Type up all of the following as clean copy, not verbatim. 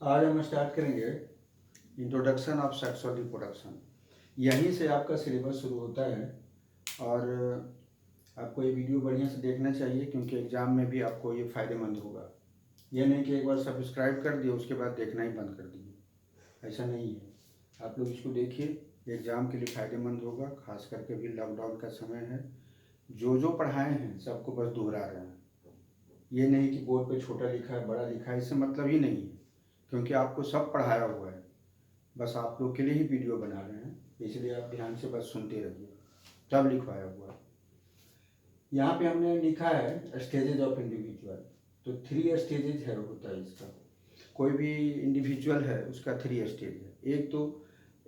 आज हम स्टार्ट करेंगे इंट्रोडक्शन ऑफ सेक्सुअल रिप्रोडक्शन। यहीं से आपका सिलेबस शुरू होता है और आपको ये वीडियो बढ़िया से देखना चाहिए क्योंकि एग्ज़ाम में भी आपको ये फ़ायदेमंद होगा। ये नहीं कि एक बार सब्सक्राइब कर दिए उसके बाद देखना ही बंद कर दिए, ऐसा नहीं है। आप लोग इसको देखिए, एग्ज़ाम के लिए फ़ायदेमंद होगा। खास करके भी लॉकडाउन का समय है, जो पढ़ाए हैं सबको बस दोहरा रहे हैं। ये नहीं कि बोर्ड पे छोटा लिखा है बड़ा लिखा है, इससे मतलब ही नहीं है क्योंकि आपको सब पढ़ाया हुआ है। बस आप लोग के लिए ही वीडियो बना रहे हैं, इसलिए आप ध्यान से बस सुनते रहिए। सब लिखवाया हुआ है। यहाँ पे हमने लिखा है स्टेजेज ऑफ इंडिविजुअल। तो 3 स्टेजेज है होता है इसका। कोई भी इंडिविजुअल है उसका 3 स्टेज है।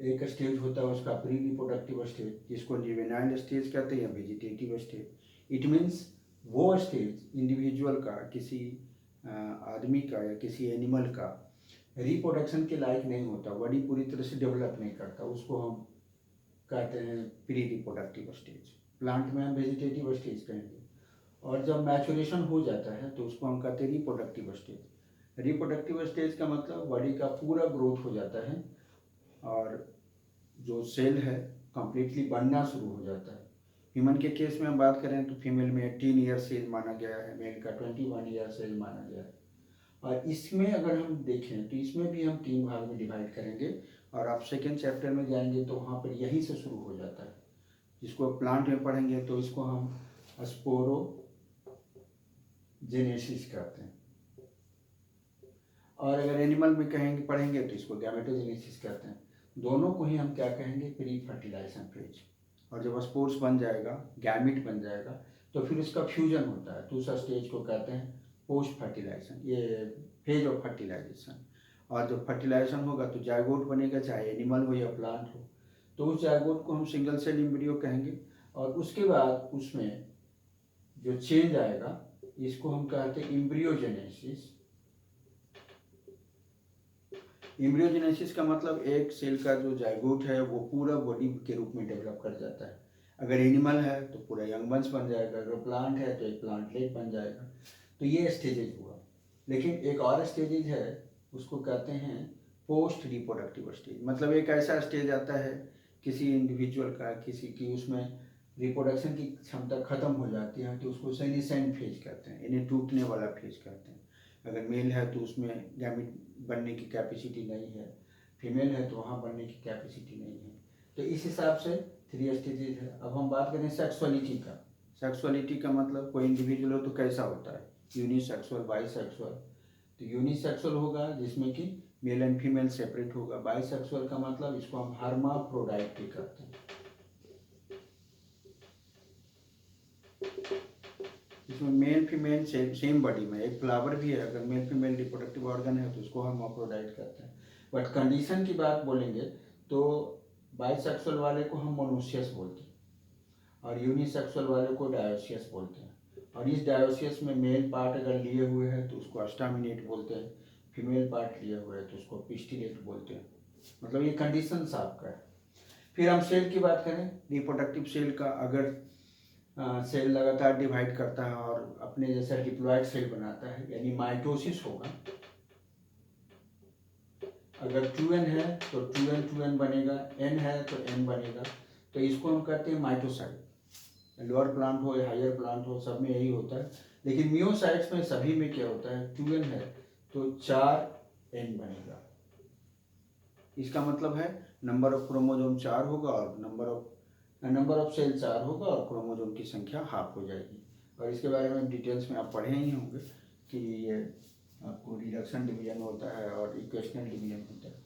एक स्टेज होता है उसका प्री रिप्रोडक्टिव स्टेज, जिसको जुवेनाइल स्टेज कहते हैं या वेजिटेटिव स्टेज। इट मीन्स वो स्टेज इंडिविजुअल का, किसी आदमी का या किसी एनिमल का रिप्रोडक्शन के लायक नहीं होता, बॉडी पूरी तरह से डेवलप नहीं करता, उसको हम कहते हैं प्री रिप्रोडक्टिव स्टेज। प्लांट में हम वेजिटेटिव स्टेज कहेंगे। और जब मैचुरेशन हो जाता है तो उसको हम कहते हैं रिप्रोडक्टिव स्टेज। रिप्रोडक्टिव स्टेज का मतलब बॉडी का पूरा ग्रोथ हो जाता है और जो सेल है कंप्लीटली बनना शुरू हो जाता है। ह्यूमन के केस में हम बात करें तो फीमेल में 18 ईयर सेल माना गया है, मेल का 21 ईयर सेल माना गया है। और इसमें अगर हम देखें तो इसमें भी हम 3 भाग में डिवाइड करेंगे और आप सेकेंड चैप्टर में जाएंगे तो वहाँ पर यहीं से शुरू हो जाता है। जिसको प्लांट में पढ़ेंगे तो इसको हम स्पोरोजेनेसिस कहते हैं, और अगर एनिमल में कहेंगे पढ़ेंगे तो इसको गैमेटोजेनेसिस कहते हैं। दोनों को ही हम क्या कहेंगे, प्री फर्टिलाइजेशन फेज। और जब स्पोर्स बन जाएगा, गैमिट बन जाएगा, तो फिर इसका फ्यूजन होता है। दूसरा स्टेज को कहते हैं पोस्ट फर्टिलाइजेशन, ये फेज ऑफ फर्टिलाइजेशन। और जब फर्टिलाइजेशन होगा तो जायगोट बनेगा, चाहे एनिमल हो या प्लांट हो। तो उस जायगोट को हम सिंगल सेल एम्ब्रियो कहेंगे। और उसके बाद उसमें जो चेंज आएगा इसको हम कहते हैं एम्ब्रियोजेनेसिस। एम्ब्रियोजेनेसिस का मतलब एक सेल का जो जायगोट है वो पूरा बॉडी के रूप में डेवलप कर जाता है। अगर एनिमल है तो पूरा यंग बंस बन जाएगा, अगर प्लांट है तो एक प्लांटलेट बन जाएगा। तो ये स्टेजेज हुआ। लेकिन एक और स्टेजेज है, उसको कहते हैं पोस्ट रिप्रोडक्टिव स्टेज। मतलब एक ऐसा स्टेज आता है किसी इंडिविजुअल का, किसी की उसमें रिप्रोडक्शन की क्षमता खत्म हो जाती है तो उसको सेनिसेंट फेज कहते हैं, यानी टूटने वाला फेज कहते हैं। अगर मेल है तो उसमें गैमिट बनने की कैपेसिटी नहीं है, फीमेल है तो वहाँ बनने की कैपेसिटी नहीं है। तो इस हिसाब से 3 स्टेजेज है। अब हम बात करें सेक्सुअलिटी का। सेक्सुअलिटी का मतलब कोई इंडिविजुअल हो तो कैसा होता है, यूनिसेक्सुअल, बाईसेक्सुअल। तो यूनिसेक्सुअल होगा जिसमें कि मेल एंड फीमेल सेपरेट होगा। बाईसेक्सुअल का मतलब इसको हम हर्माफ्रोडाइट भी कहते हैं। इसमें मेल फीमेल सेम बॉडी में, एक फ्लावर भी है, अगर मेल फीमेल रिप्रोडक्टिव ऑर्गन है तो उसको हम हर्माफ्रोडाइट कहते हैं। बट कंडीशन की बात बोलेंगे तो बाईसेक्सुअल वाले को हम मोनोसियस बोलते हैं और यूनिसेक्सुअल वाले को डायोसियस बोलते हैं। और इस डायोसियस में मेल पार्ट अगर लिए हुए हैं तो उसको अस्टामिनेट बोलते हैं, फीमेल पार्ट लिए हुए हैं तो उसको पिस्टिलेट बोलते हैं। मतलब ये कंडीशन आपका है। फिर हम सेल की बात करें, रिप्रोडक्टिव सेल का, अगर सेल लगातार डिवाइड करता है और अपने जैसा डिप्लॉयड सेल बनाता है, यानी माइटोसिस होगा। अगर 2n है तो 2n बनेगा, n है तो n बनेगा। तो इसको हम कहते हैं माइटोसाइट। लोअर प्लांट हो या हायर प्लांट हो, सब में यही होता है। लेकिन मियोसाइट्स में सभी में क्या होता है, 2n है तो 4n बनेगा। इसका मतलब है नंबर ऑफ क्रोमोजोम 4 होगा और नंबर ऑफ सेल 4 होगा और क्रोमोजोम की संख्या हाफ हो जाएगी। और इसके बारे में डिटेल्स में आप पढ़े ही होंगे कि ये आपको रिडक्शन डिवीजन होता है और इक्वेशनल डिवीजन होता है।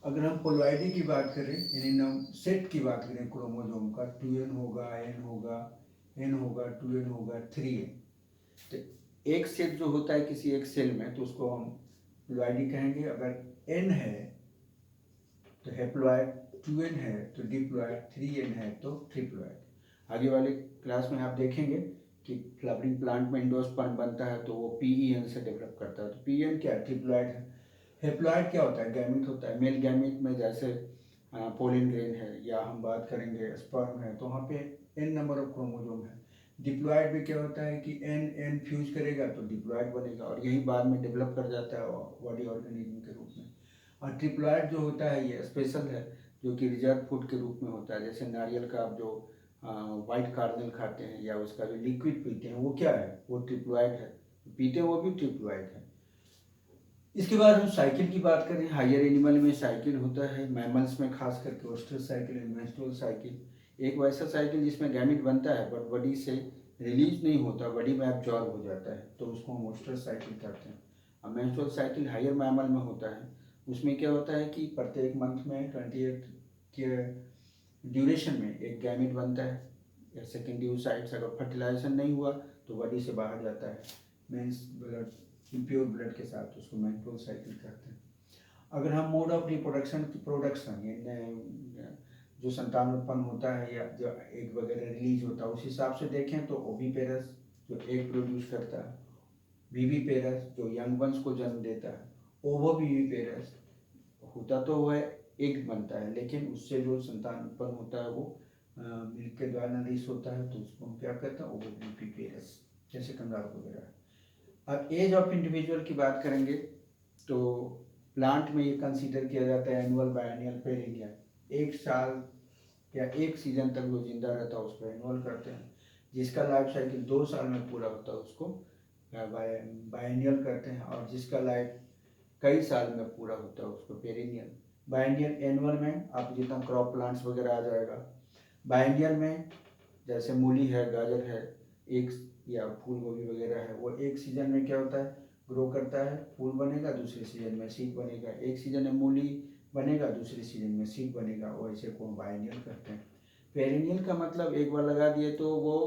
अगर हम पोलॉइडी की बात करें, यानी सेट की बात करें क्रोमोजोम का, 2n होगा, n होगा, n होगा, 2n होगा, 3n। तो एक सेट जो होता है किसी एक सेल में तो उसको हम पोलॉइडी कहेंगे। अगर n है तो हैप्लॉइड, 2n है तो डिप्लॉइड, 3n है तो ट्रिप्लॉइड। आगे वाले क्लास में आप देखेंगे कि फ्लावरिंग प्लांट में एंडोस्पर्म बनता है तो वो PEN से डेवलप करता है। तो PEN क्या है, ट्रिप्लॉइड है। हैप्लॉइड क्या होता है, गैमिट होता है। मेल गैमिट में जैसे पोलिन ग्रेन है, या हम बात करेंगे स्पर्म है, तो वहाँ पे n नंबर ऑफ क्रोमोजोम है। डिप्लॉइड में क्या होता है कि n फ्यूज करेगा तो डिप्लॉइड बनेगा और यही बाद में डेवलप कर जाता है बॉडी ऑर्गेनिज्म के रूप में। और ट्रिप्लॉइड जो होता है ये स्पेशल है, जो कि रिजर्व फूड के रूप में होता है। जैसे नारियल का आप जो वाइट कार्नेल खाते हैं या उसका जो लिक्विड पीते हैं वो क्या है, वो ट्रिप्लॉइड है, पीते हैं वो भी ट्रिप्लॉइड है। इसके बाद हम साइकिल की बात करें, हायर एनिमल में साइकिल होता है, मैमल्स में खास करके oyster cycle and menstrual cycle. एक वैसा साइकिल जिसमें गैमिट बनता है बट बॉडी से रिलीज नहीं होता, बॉडी में एब्जॉर्ब हो जाता है, तो उसको हम ओस्टर साइकिल कहते हैं। अब मेंस्ट्रुअल साइकिल हायर मैमल में होता है, उसमें क्या होता है कि प्रत्येक मंथ में 28 के ड्यूरेशन में एक गैमिट बनता है या सेकेंडरी oocytes, अगर फर्टिलाइजेशन नहीं हुआ तो बॉडी से बाहर जाता है मेंस ब्लड, इम्प्योर ब्लड के साथ, उसको मेंस्ट्रुअल साइकिल कहते हैं। अगर हम मोड ऑफ रिप्रोडक्शन की प्रोडक्शन यानी जो संतान उत्पन्न होता है या जो एग वगैरह रिलीज होता है उस हिसाब से देखें तो ओविपेरस जो एग प्रोड्यूस करता है, विविपेरस जो यंग वंस को जन्म देता है, ओवोविविपेरस होता तो वह एग बनता है लेकिन उससे जो संतान उत्पन्न होता है वो मिल्क के द्वारा नरिश होता है, तो उसको हम क्या कहते हैं, ओवोविविपेरस, जैसे कंगारू वगैरह। अब एज ऑफ इंडिविजुअल की बात करेंगे तो प्लांट में ये कंसीडर किया जाता है एनुअल, बायनियल, पेरिनियल। एक साल या एक सीजन तक जो जिंदा रहता है उसको एनुअल करते हैं, जिसका लाइफ साइकिल 2 साल में पूरा होता है उसको बायनियल करते हैं, और जिसका लाइफ कई साल में पूरा होता है उसको पेरिनियल। बायनियल एनुअल में आप जितना क्रॉप प्लांट्स वगैरह आ जाएगा। बायनियल में जैसे मूली है, गाजर है, एक या फूल गोभी वगैरह है, वो एक सीजन में क्या होता है, ग्रो करता है, फूल बनेगा, दूसरे सीजन में सीड बनेगा। एक सीजन में मूली बनेगा, दूसरे सीजन में सीड बनेगा, वैसे को बायनियल करते हैं। पेरिनियल का मतलब एक बार लगा दिए तो वो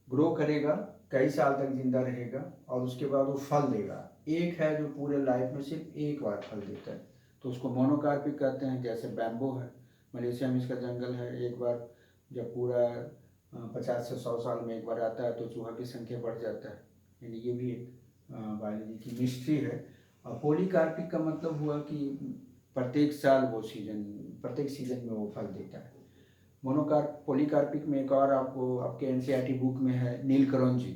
ग्रो करेगा, कई साल तक जिंदा रहेगा और उसके बाद वो फल देगा। एक है जो पूरे लाइफ में सिर्फ एक बार फल देता है, तो उसको मोनोकार्पिक कहते हैं। जैसे बैम्बो है, मलेशिया में इसका जंगल है, एक बार जब पूरा 50 से 100 साल में एक बार आता है तो चूहा की संख्या बढ़ जाता है, यानी ये भी एक बायोलॉजी की मिस्ट्री है। और पॉलीकार्पिक का मतलब हुआ कि प्रत्येक साल वो प्रत्येक सीजन में वो फल देता है। पॉलीकार्पिक में एक और आपको आपके एनसीईआरटी बुक में है नीलकरंजी।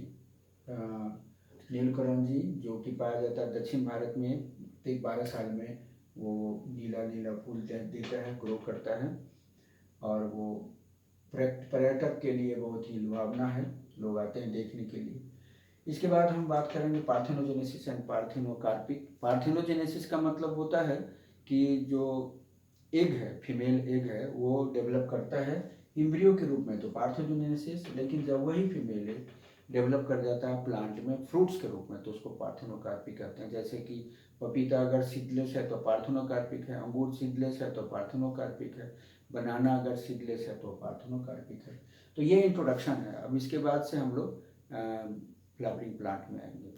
नीलकरंजी जो कि पाया जाता है दक्षिण भारत में, 12 साल में वो नीला नीला फूल देता है, ग्रो करता है, और वो पर्यटक के लिए बहुत ही लुभावना है, लोग आते हैं देखने के लिए। इसके बाद हम बात करेंगे पार्थेनोजेनेसिस एंड पार्थेनोकार्पिक। पार्थेनोजेनेसिस का मतलब होता है कि जो एग है, फीमेल एग है, वो डेवलप करता है इम्ब्रियो के रूप में, तो पार्थेनोजेनेसिस। लेकिन जब वही फीमेल एग डेवलप कर जाता है प्लांट में फ्रूट्स के रूप में तो उसको पार्थेनोकार्पिक कहते हैं। जैसे कि पपीता अगर सीडलेस है तो पार्थेनोकार्पिक है, अंगूर सीडलेस है तो पार्थेनोकार्पिक है, बनाना अगर सीडलेस है तो पार्थेनोकार्पिक है। तो ये इंट्रोडक्शन है। अब इसके बाद से हम लोग फ्लावरिंग प्लांट में आएंगे।